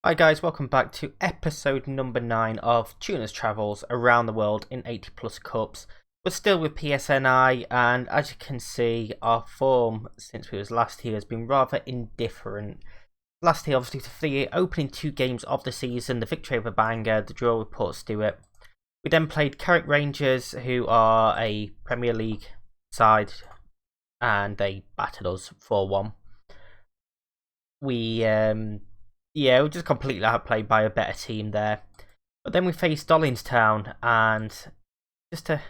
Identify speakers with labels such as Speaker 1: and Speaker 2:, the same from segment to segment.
Speaker 1: Hi guys, welcome back to episode number 9 of Tuna's travels around the world in 80 plus cups. We're still with PSNI, and as you can see, our form since we was last here has been rather indifferent. Last year, obviously, for the opening 2 games of the season, the victory over Bangor, the draw with Port Stewart. We then played Carrick Rangers, who are a Premier League side, and they battered us 4-1. We were just completely outplayed by a better team there. But then we faced Dollingstown, and just a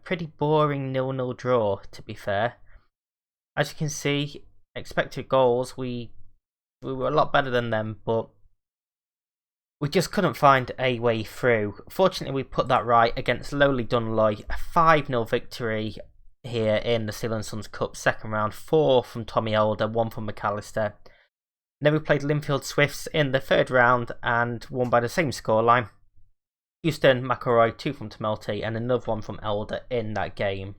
Speaker 1: pretty boring 0-0 draw, to be fair. As you can see, expected goals, we were a lot better than them, but we just couldn't find a way through. Fortunately, we put that right against lowly Dunloy, a 5-0 victory here in the Steel and Sons Cup second round, 4 from Tommy Elder, 1 from McAllister. Then we played Linfield Swifts in the third round and won by the same scoreline. Houston, McElroy, 2 from Tumulty and another 1 from Elder in that game.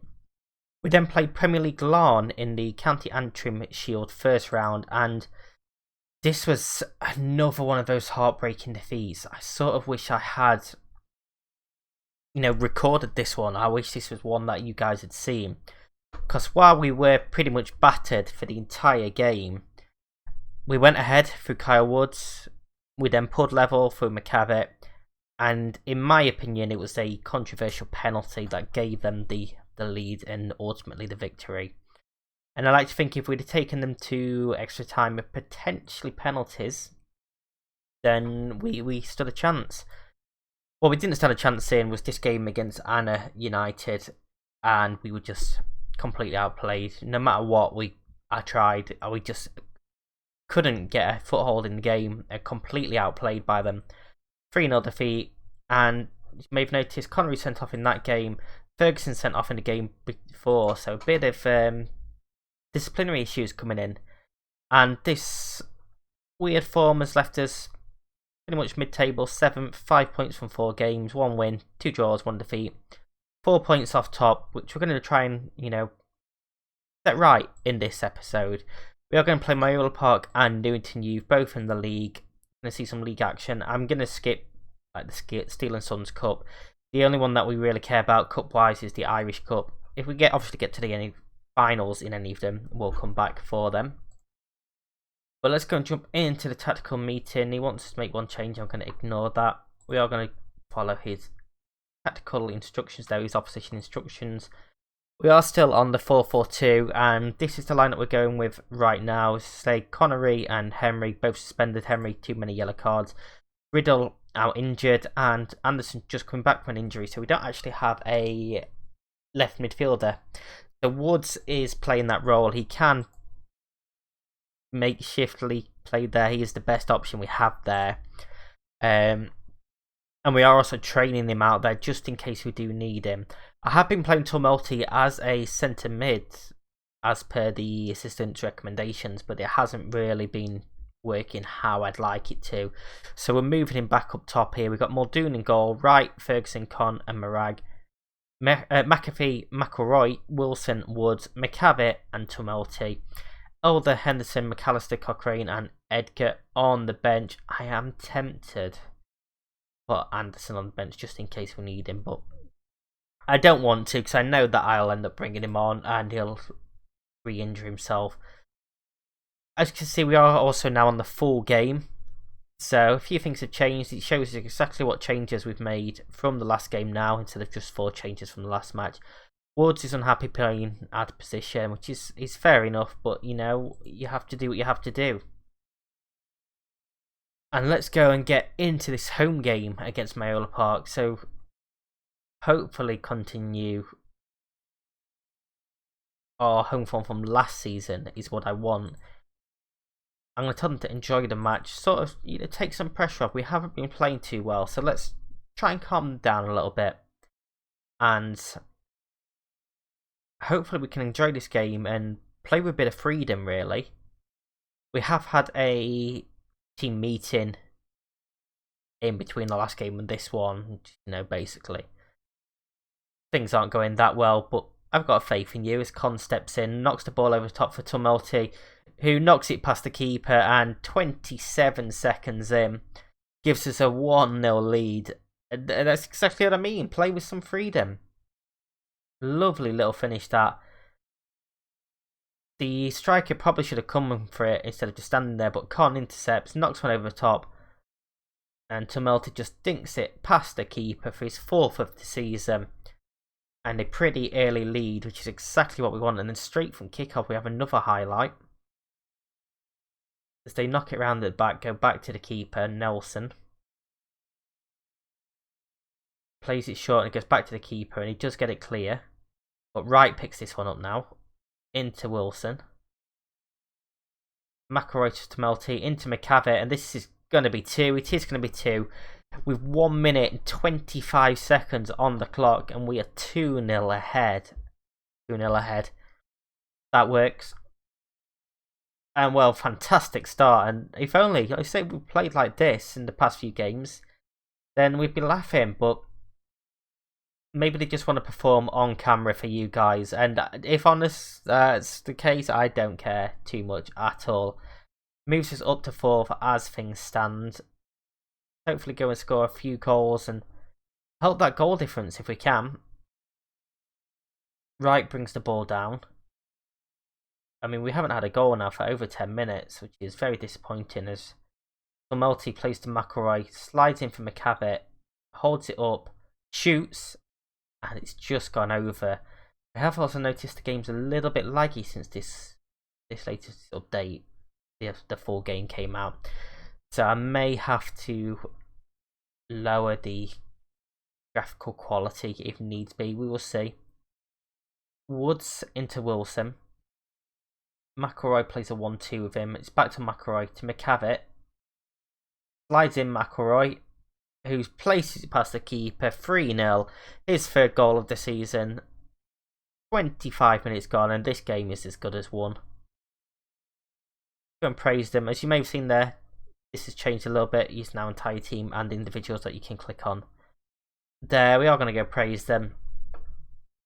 Speaker 1: We then played Premier League Larne in the County Antrim Shield first round, and this was another one of those heartbreaking defeats. I sort of wish I had, recorded this one. I wish this was one that you guys had seen. Because while we were pretty much battered for the entire game, we went ahead through Kyle Woods. We then pulled level through McCavitt. And in my opinion, it was a controversial penalty that gave them the lead and ultimately the victory. And I like to think if we'd have taken them to extra time with potentially penalties, then we stood a chance. What we didn't stand a chance in was this game against Anna United, and we were just completely outplayed. No matter what I tried, we just couldn't get a foothold in the game. Completely outplayed by them. 3-0 defeat, and you may have noticed Connery sent off in that game. Ferguson sent off in the game before, so a bit of disciplinary issues coming in. And this weird form has left us pretty much mid-table, 7th, 5 points from 4 games, 1 win, 2 draws, 1 defeat. 4 points off top, which we're going to try and, set right in this episode. We are going to play Mayola Park and Newington Youth, both in the league. Going to see some league action. I'm going to skip the Steel and Sons Cup. The only one that we really care about cup-wise is the Irish Cup. If we obviously get to the any finals in any of them, we'll come back for them. But let's go and jump into the tactical meeting. He wants us to make one change. I'm going to ignore that. We are going to follow his tactical instructions, though, his opposition instructions. We are still on the 4-4-2, and this is the lineup we're going with right now. Say Connery and Henry, both suspended. Henry, too many yellow cards. Riddle out injured, and Anderson just coming back from an injury, so we don't actually have a left midfielder. So Woods is playing that role. He can makeshiftly play there. He is the best option we have there. And we are also training him out there just in case we do need him. I have been playing Tumulty as a centre mid as per the assistant's recommendations, but it hasn't really been working how I'd like it to. So we're moving him back up top here. We've got Muldoon in goal, Wright, Ferguson, Con and Marag. McAfee, McElroy, Wilson, Woods, McCavitt and Tumulty. Elder, Henderson, McAllister, Cochrane and Edgar on the bench. I am tempted to put Anderson on the bench just in case we need him, but I don't want to because I know that I'll end up bringing him on and he'll re-injure himself. As you can see, we are also now on the full game. So a few things have changed. It shows exactly what changes we've made from the last game now instead of just 4 changes from the last match. Woods is unhappy playing at position, which is fair enough, but you have to do what you have to do. And let's go and get into this home game against Mayola Park. So hopefully continue our home form from last season is what I want. I'm going to tell them to enjoy the match, sort of take some pressure off. We haven't been playing too well, so let's try and calm them down a little bit. And hopefully we can enjoy this game and play with a bit of freedom, really. We have had a team meeting in between the last game and this one, basically. Things aren't going that well, but I've got faith in you as Con steps in, knocks the ball over the top for Tumulty, who knocks it past the keeper, and 27 seconds in gives us a 1-0 lead. That's exactly what I mean. Play with some freedom. Lovely little finish that. The striker probably should have come for it instead of just standing there, but Con intercepts, knocks one over the top, and Tumulty just dinks it past the keeper for his 4th of the season. And a pretty early lead, which is exactly what we want. And then straight from kickoff, we have another highlight. As they knock it round the back, go back to the keeper, Nelson. Plays it short and goes back to the keeper, and he does get it clear. But Wright picks this one up now. Into Wilson. McElroy to Tumulty, into McCavitt, and this is going to be 2. It is going to be 2. With 1 minute and 25 seconds on the clock, and we are 2-0 ahead. 2-0 ahead. That works. And well, fantastic start. And if only, I say, we played like this in the past few games, then we'd be laughing. But maybe they just want to perform on camera for you guys. And if honest, that's the case, I don't care too much at all. Moves us up to 4th as things stand. Hopefully go and score a few goals and help that goal difference if we can. Wright brings the ball down. I mean, we haven't had a goal now for over 10 minutes, which is very disappointing as Tumulty plays to McElroy, slides in for McCavitt, holds it up, shoots, and it's just gone over. I have also noticed the game's a little bit laggy since this latest update. The full game came out. So I may have to lower the graphical quality if needs be. We will see. Woods into Wilson. McElroy plays a 1-2 with him. It's back to McElroy to McCavitt. Slides in McElroy, who places it past the keeper. 3-0. His 3rd goal of the season. 25 minutes gone, and this game is as good as won. Go and praise them. As you may have seen there, this has changed a little bit. He's now entire team and individuals that you can click on. There, we are going to go praise them.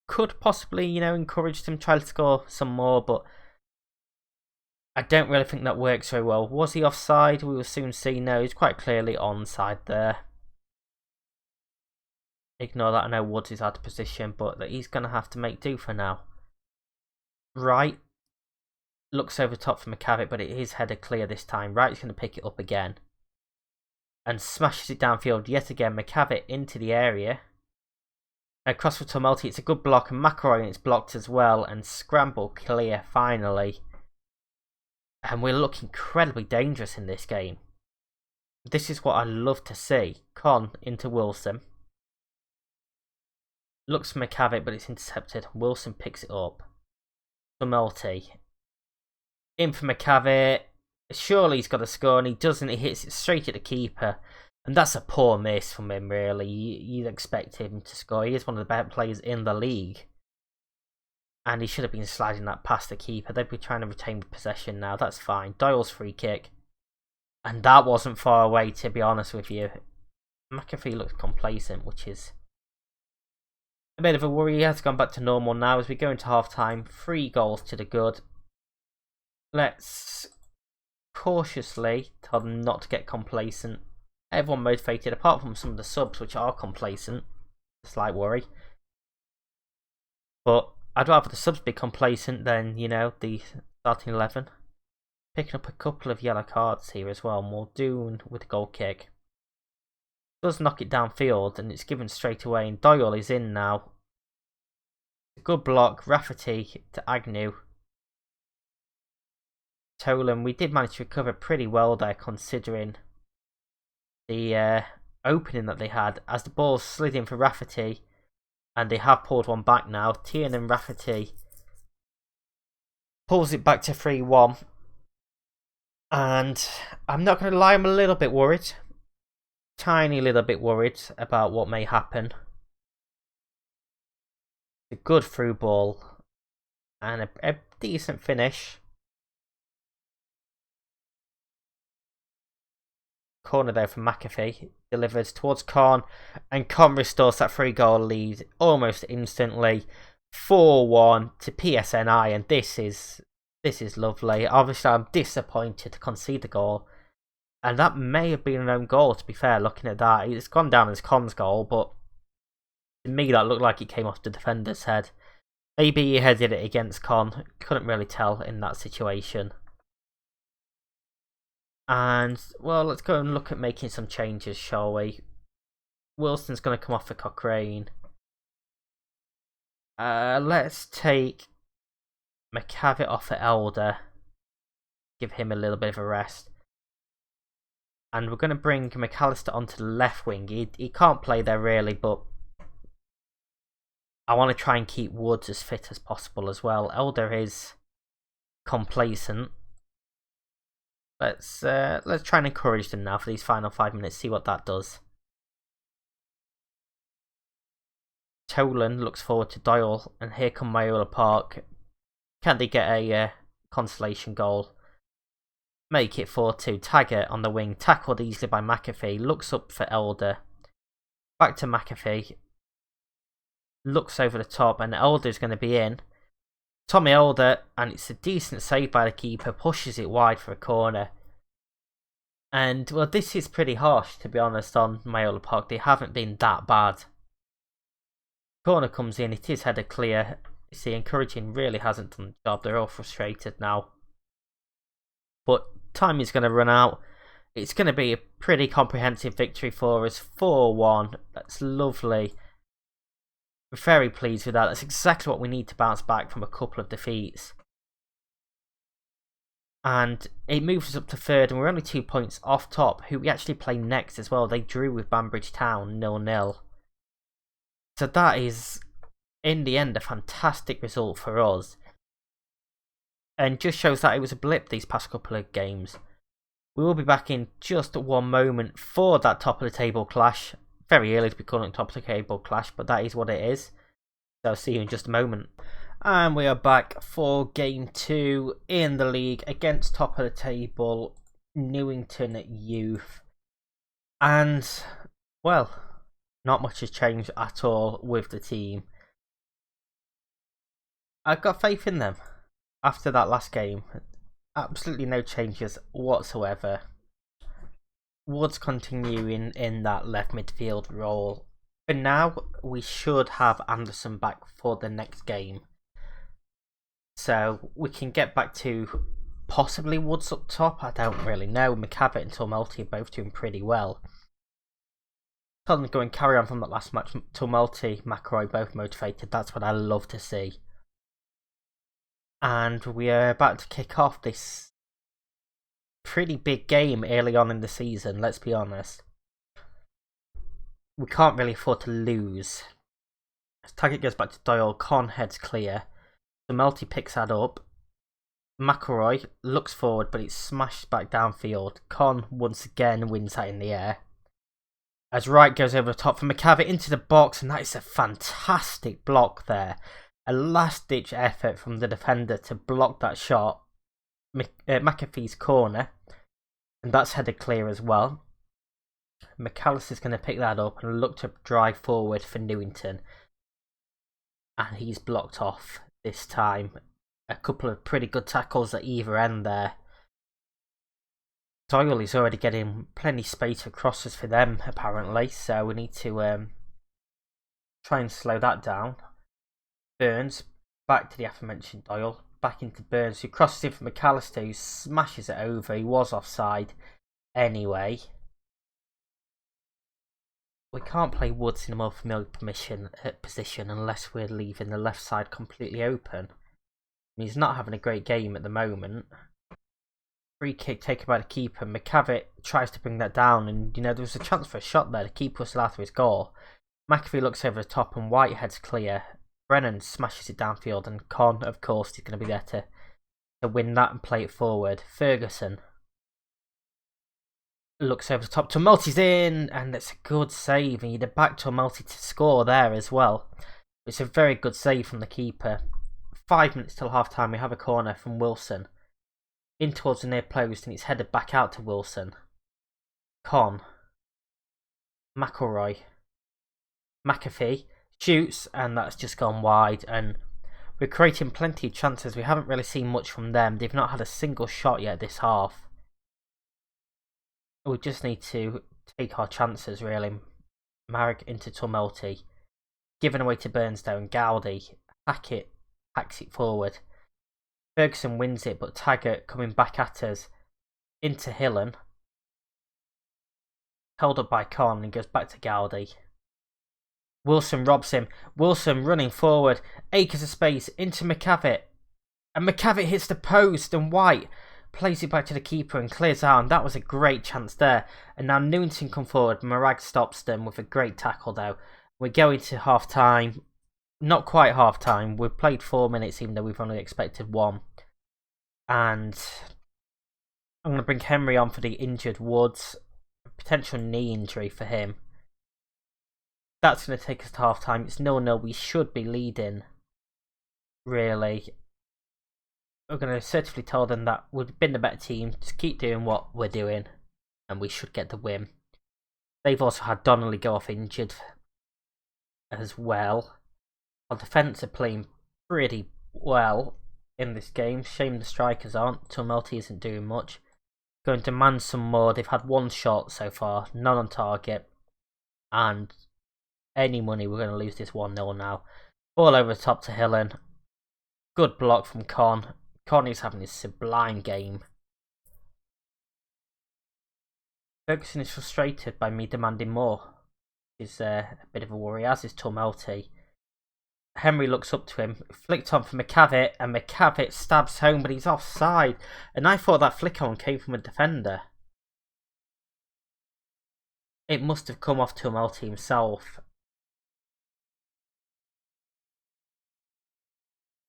Speaker 1: Could possibly, encourage them, try to score some more, but I don't really think that works very well. Was he offside? We will soon see. No, he's quite clearly onside there. Ignore that. I know Woods is out of position, but he's going to have to make do for now. Wright looks over top for McCavitt, but it is headed clear this time. Wright's going to pick it up again and smashes it downfield yet again. McCavitt into the area. Across for Tumulty, it's a good block, and McElroy, and it's blocked as well, and scramble clear finally. And we look incredibly dangerous in this game. This is what I love to see. Con into Wilson. Looks for McCavitt, but it's intercepted. Wilson picks it up. Tumulty. In for McCavitt. Surely he's got a score, and he doesn't. He hits it straight at the keeper. And that's a poor miss from him, really. You'd expect him to score. He is one of the better players in the league. And he should have been sliding that past the keeper. They'd be trying to retain possession now. That's fine. Doyle's free kick. And that wasn't far away, to be honest with you. McAfee looks complacent, which is a bit of a worry. He has gone back to normal now as we go into half-time. 3 goals to the good. Let's cautiously tell them not to get complacent. Everyone motivated, apart from some of the subs, which are complacent. A slight worry. But I'd rather the subs be complacent than, the starting 11. Picking up a couple of yellow cards here as well. Muldoon with a goal kick. Does knock it downfield, and it's given straight away. And Doyle is in now. Good block. Rafferty to Agnew. Tolan, we did manage to recover pretty well there, considering the opening that they had. As the ball slid in for Rafferty, and they have pulled one back now. Tiernan Rafferty pulls it back to 3-1. And I'm not going to lie, I'm a little bit worried. Tiny little bit worried about what may happen. A good through ball. And a decent finish. Corner there from McAfee. Delivers towards Con. And Con restores that 3-goal lead almost instantly. 4-1 to PSNI, and this is lovely. Obviously, I'm disappointed to concede the goal, and that may have been an own goal. To be fair, looking at that, it's gone down as Con's goal, but to me that looked like it came off the defender's head. Maybe he headed it against Con. Couldn't really tell in that situation. And well, let's go and look at making some changes, shall we? Wilson's going to come off for Cochrane. Let's take McCavitt off for Elder. Give him a little bit of a rest. And we're going to bring McAllister onto the left wing. He can't play there really, but I want to try and keep Woods as fit as possible as well. Elder is complacent. Let's try and encourage them now for these final 5 minutes. See what that does. Tolan looks forward to Doyle, and here come Mayola Park. Can they get a consolation goal? Make it 4-2. Taggart on the wing, tackled easily by McAfee. Looks up for Elder. Back to McAfee. Looks over the top, and Elder's going to be in. Tommy Elder, and it's a decent save by the keeper. Pushes it wide for a corner. And well, this is pretty harsh, to be honest, on Mayola Park. They haven't been that bad. Corner comes in, it is header clear. You see, encouraging really hasn't done the job. They're all frustrated now. But time is going to run out. It's going to be a pretty comprehensive victory for us. 4-1. That's lovely. We're very pleased with that. That's exactly what we need to bounce back from a couple of defeats. And it moves us up to third, and we're only 2 points off top, who we actually play next as well. They drew with Banbridge Town 0-0. So that is, in the end, a fantastic result for us. And just shows that it was a blip these past couple of games. We will be back in just one moment for that top of the table clash. Very early to be calling it top of the table clash, but that is what it is. So I'll see you in just a moment. And we are back for game 2 in the league against top of the table Newington Youth. And, well, not much has changed at all with the team. I've got faith in them after that last game. Absolutely no changes whatsoever. Woods continuing in that left midfield role. For now, we should have Anderson back for the next game. So we can get back to possibly Woods up top. I don't really know. McCavitt and Tumulty are both doing pretty well. Tell them to go and carry on from that last match. Tumulty, McElroy both motivated. That's what I love to see. And we are about to kick off this pretty big game early on in the season, let's be honest. We can't really afford to lose. As target goes back to Doyle, Con heads clear. Tumulty picks that up. McElroy looks forward, but it's smashed back downfield. Con once again wins that in the air. As Wright goes over the top for McCavitt into the box, and that is a fantastic block there. A last-ditch effort from the defender to block that shot. McAfee's corner, and that's headed clear as well. McAllister's going to pick that up and look to drive forward for Newington. And he's blocked off this time. A couple of pretty good tackles at either end there. Doyle is already getting plenty of space for crosses for them, apparently, so we need to try and slow that down. Burns, back to the aforementioned Doyle, back into Burns, who crosses in for McAllister, who smashes it over. He was offside anyway. We can't play Woods in a more familiar position unless we're leaving the left side completely open. He's not having a great game at the moment. Free kick taken by the keeper. McCavitt tries to bring that down, and there was a chance for a shot there. The keeper was still after his goal. McAfee looks over the top, and Whitehead's clear. Brennan smashes it downfield, and Con, of course, is going to be there to win that and play it forward. Ferguson looks over the top. Tumulty's in, and it's a good save. And you'd back Tumulty to score there as well. It's a very good save from the keeper. 5 minutes till half time. We have a corner from Wilson. In towards the near post, and it's headed back out to Wilson. Con. McElroy. McAfee shoots, and that's just gone wide. And we're creating plenty of chances. We haven't really seen much from them. They've not had a single shot yet this half. We just need to take our chances, really. Marek into Tumulty. Given away to Burnstone. Gowdy. Hackett hacks it forward. Ferguson wins it, but Taggart coming back at us. Into Hillen. Held up by Con and goes back to Gowdy. Wilson robs him. Wilson running forward. Acres of space into McCavitt. And McCavitt hits the post, and White plays it back to the keeper and clears out. And that was a great chance there. And now Newington come forward. Marag stops them with a great tackle though. We're going to half time. Not quite half time. We've played 4 minutes even though we've only expected 1. And I'm going to bring Henry on for the injured Woods. Potential knee injury for him. That's going to take us to half time. It's 0-0. We should be leading. Really. We're going to assertively tell them that we've been the better team. Just keep doing what we're doing. And we should get the win. They've also had Donnelly go off injured as well. Our defence are playing pretty well in this game. Shame the strikers aren't. Tumulty isn't doing much. Going to demand some more. They've had 1 shot so far. None on target. And any money, we're going to lose this 1-0 now. All over the top to Hillen. Good block from Con. Con is having his sublime game. Ferguson is frustrated by me demanding more. Is a bit of a worry, as is Tumulty. Henry looks up to him, flicked on for McCavitt, and McCavitt stabs home, but he's offside. And I thought that flick on came from a defender. It must have come off Tumulty himself.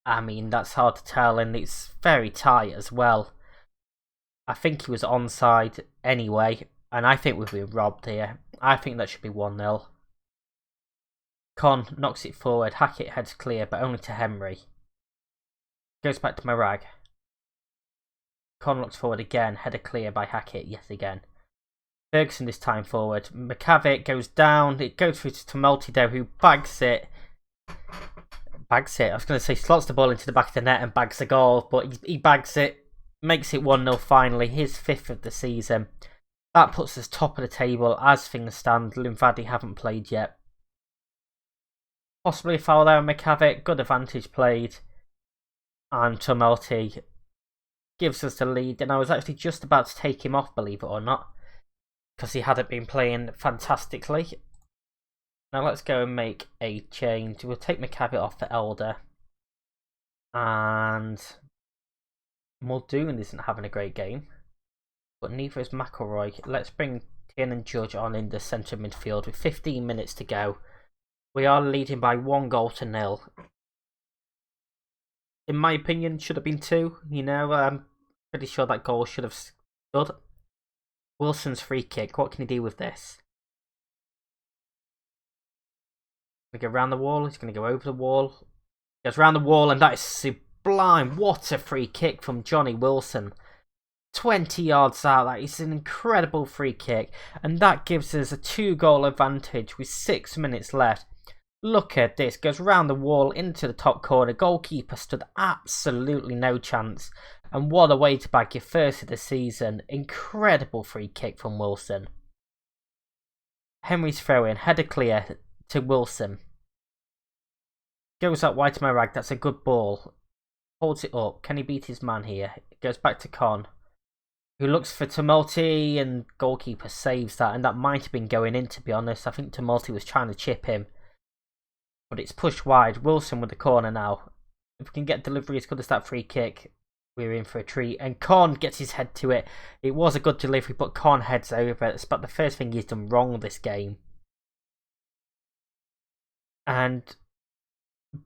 Speaker 1: I mean, that's hard to tell, and it's very tight as well. I think he was onside anyway, and I think we've been robbed here. I think that should be 1-0. Con knocks it forward. Hackett heads clear, but only to Henry. Goes back to Marag. Con looks forward again. Header clear by Hackett yet again. Ferguson this time forward. McCavitt goes down. It goes through to Tumulty though, who bags it. I was going to say slots the ball into the back of the net and bags the goal, but he bags it. Makes it 1-0 finally. His 5th of the season. That puts us top of the table as things stand. Limvadi haven't played yet. Possibly a foul there on McCavitt. Good advantage played. And Tumulty gives us the lead. And I was actually just about to take him off, believe it or not. Because he hadn't been playing fantastically. Now let's go and make a change. We'll take McCavitt off for Elder. And Muldoon isn't having a great game. But neither is McElroy. Let's bring Tien and Judge on in the centre midfield with 15 minutes to go. We are leading by 1-0. In my opinion, should have been 2. You know, I'm pretty sure that goal should have stood. Wilson's free kick. What can he do with this? He's going to go round the wall. He's going to go over the wall. He goes round the wall, and that is sublime. What a free kick from Johnny Wilson. 20 yards out. That is an incredible free kick. And that gives us a 2-goal advantage with 6 minutes left. Look at this. Goes round the wall into the top corner. Goalkeeper stood absolutely no chance. And what a way to bag your first of the season. Incredible free kick from Wilson. Henry's throw in. Header clear to Wilson. Goes up wide to Marag. That's a good ball. Holds it up. Can he beat his man here? Goes back to Con, who looks for Tumulty, and goalkeeper saves that. And that might have been going in, to be honest. I think Tumulty was trying to chip him. But it's pushed wide. Wilson with the corner now. If we can get delivery as good as that free kick, we're in for a treat. And Con gets his head to it. It was a good delivery, but Con heads over. It's about the first thing he's done wrong this game. And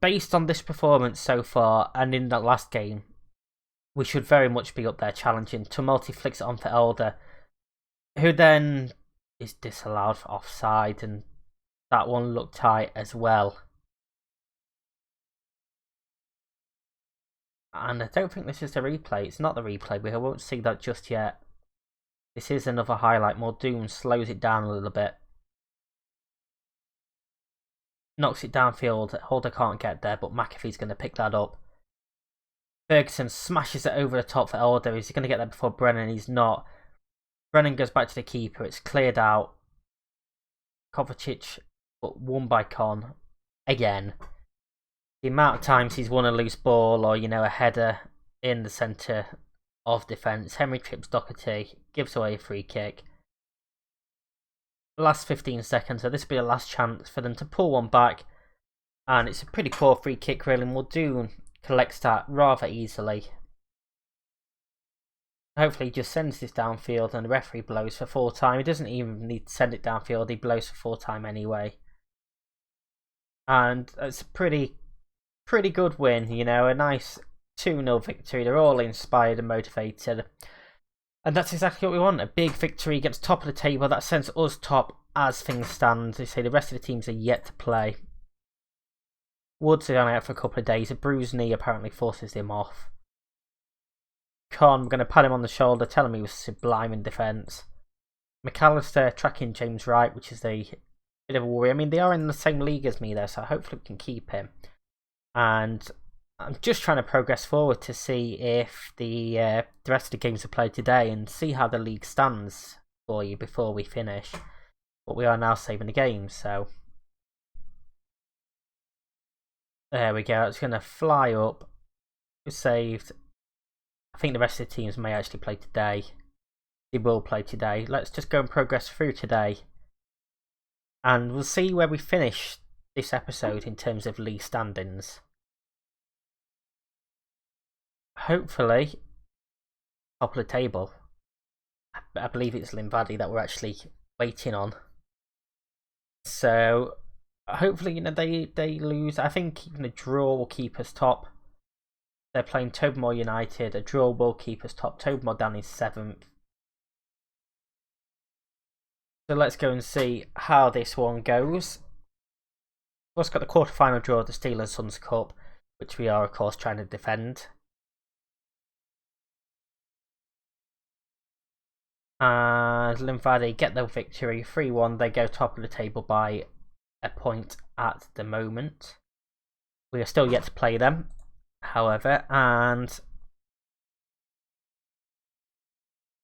Speaker 1: based on this performance so far, and in that last game, we should very much be up there challenging. Tumulty flicks it on for Elder, who then is disallowed for offside, and that one looked tight as well. And I don't think this is the replay. It's not the replay. We won't see that just yet. This is another highlight. Muldoon slows it down a little bit. knocks it downfield. Holder can't get there, but McAfee's going to pick that up. Ferguson smashes it over the top for Elder. Is he going to get there before Brennan? He's not. Brennan goes back to the keeper. It's cleared out. Kovacic, but won by Con. Again. The amount of times he's won a loose ball or, a header in the centre of defence. Henry trips Doherty, gives away a free kick. Last 15 seconds, so this will be the last chance for them to pull one back. And it's a pretty poor free kick, really, and Muldoon collects that rather easily. Hopefully he just sends this downfield and the referee blows for full time. He doesn't even need to send it downfield, he blows for full time anyway. And it's a pretty good win, a nice 2-0 victory. They're all inspired and motivated. And that's exactly what we want, a big victory against top of the table. That sends us top as things stand. They say the rest of the teams are yet to play. Woods is only out for a couple of days. A bruised knee apparently forces him off. Con, we're going to pat him on the shoulder, tell him he was sublime in defence. McAllister tracking James Wright, which is a bit of a worry. I mean, they are in the same league as me there, so hopefully we can keep him. And I'm just trying to progress forward to see if the rest of the games are played today and see how the league stands for you before we finish. But we are now saving the game, so there we go. It's going to fly up. We're saved. I think the rest of the teams may actually play today. They will play today. Let's just go and progress through today. And we'll see where we finish this episode in terms of league standings. Hopefully, top of the table. I believe it's Limvadi that we're actually waiting on. So, hopefully, they lose. I think even a draw will keep us top. They're playing Tobermoor United. A draw will keep us top. Tobermoor down in 7th. So let's go and see how this one goes. We've also got the quarter-final draw of the Steelers Suns Cup, which we are, of course, trying to defend. And Limvadi get their victory 3-1. They go top of the table by a point at the moment. We are still yet to play them, however, and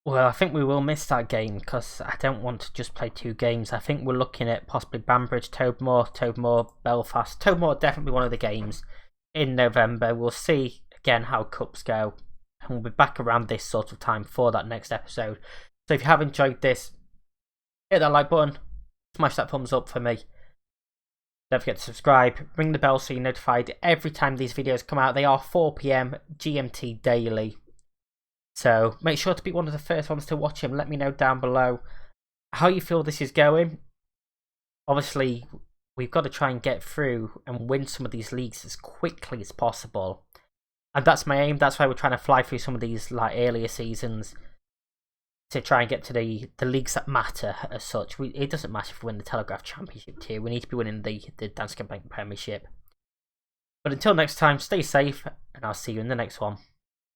Speaker 1: well, I think we will miss that game because I don't want to just play 2 games. I think we're looking at possibly Banbridge, Tobermoor, Belfast. Tobermoor definitely one of the games in November. We'll see again how cups go, and we'll be back around this sort of time for that next episode. So if you have enjoyed this, hit that like button, smash that thumbs up for me. Don't forget to subscribe, ring the bell so you're notified every time these videos come out. They are 4 PM GMT daily. So make sure to be one of the first ones to watch them. Let me know down below how you feel this is going. Obviously, we've got to try and get through and win some of these leagues as quickly as possible. And that's my aim. That's why we're trying to fly through some of these earlier seasons to try and get to the leagues that matter as such. It doesn't matter if we win the Telegraph Championship tier. We need to be winning the Danske Bank Premiership. But until next time, stay safe, and I'll see you in the next one.